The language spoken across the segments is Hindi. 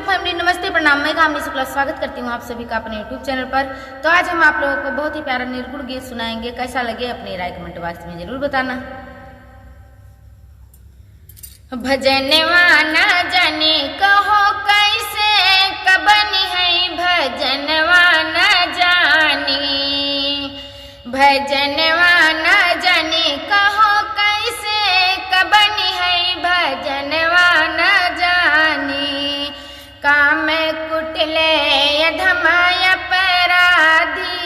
यूट्यूब फैमिली नमस्ते प्रणाम। मैं कामनी शुक्ला स्वागत करती हूँ आप सभी का अपने यूट्यूब चैनल पर। तो आज हम आप लोगों को बहुत ही प्यारा निर्गुण गीत सुनाएंगे। कैसा लगे अपनी राय कमेंट बॉक्स में जरूर बताना। भजनवा न जाने कहो कैसे कबनी है भजनवा न जानी, भजनवा न जाने कहो कैसे कबनी है भजनवा न जानी। काम कुटले अधमाय अपराधी,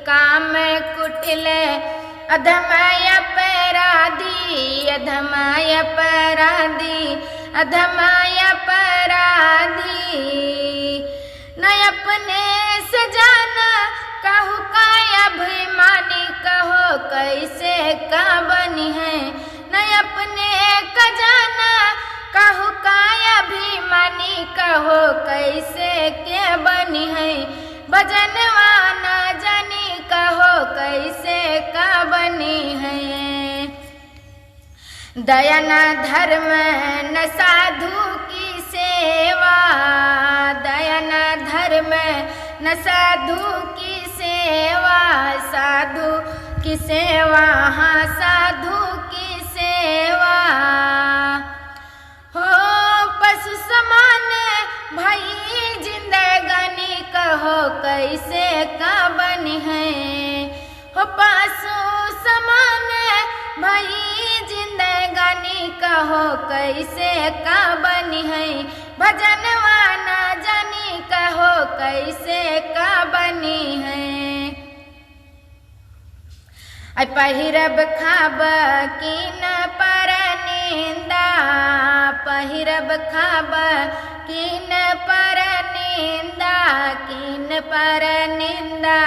काम कुटले अधमाय अपराधी, अधमाय अपराधी, अधमाय अपराधी। न अपने सजाना कहू काय अभिमानी, कहो कैसे का बनी है। न अपने खजाना कहू काय अभिमानी, कहो कैसे के बनी है। भजनवा न जानी कहो कैसे का बनी है। दया न धर्म न साधु की सेवा, दया न धर्म न साधु की सेवा, साधु की सेवा, हाँ साधु की सेवा। हो पशु समान भाई जिंदगानी, कहो कैसे का बनी है। हो पशु समान भाई जिंदगानी, कहो कैसे का बनी है। भजनवा न जानी कहो कैसे का बनी है। पहिरब खाब कीन पर निंदा, पहिरब खाब कीन पर निंदा, कीन पर निंदा,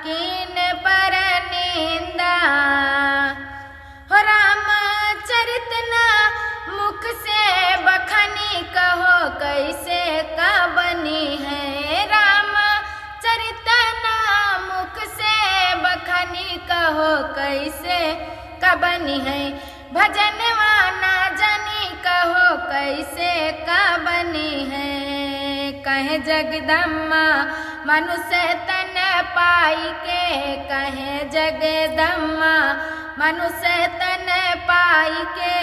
कीन पर निंदा। हो रामचरित न मुख से बखानी, कहो कैसे का बनी है। रामचरित न मुख से बखानी, कहो कैसे का बनी है। भजनवा न जानी कहो कैसे का बनी है। कहे जगदम्मा मनुष्य तन पाई के, कहे जगदम्मा मनुष्य तन पाई के।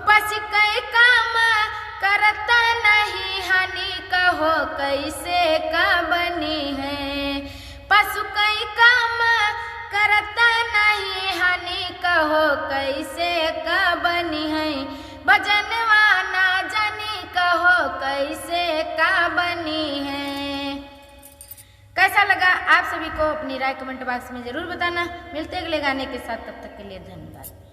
पशु कई काम करता नहीं हानि, कहो कैसे का बनी है। पशु कई काम करता नहीं हानि, कहो कैसे का बनी है। भजनवा न जानी कहो कैसे का बनी है। कैसा लगा आप सभी को अपनी राय कमेंट बॉक्स में जरूर बताना। मिलते अगले गाने के साथ, तब तक के लिए धन्यवाद।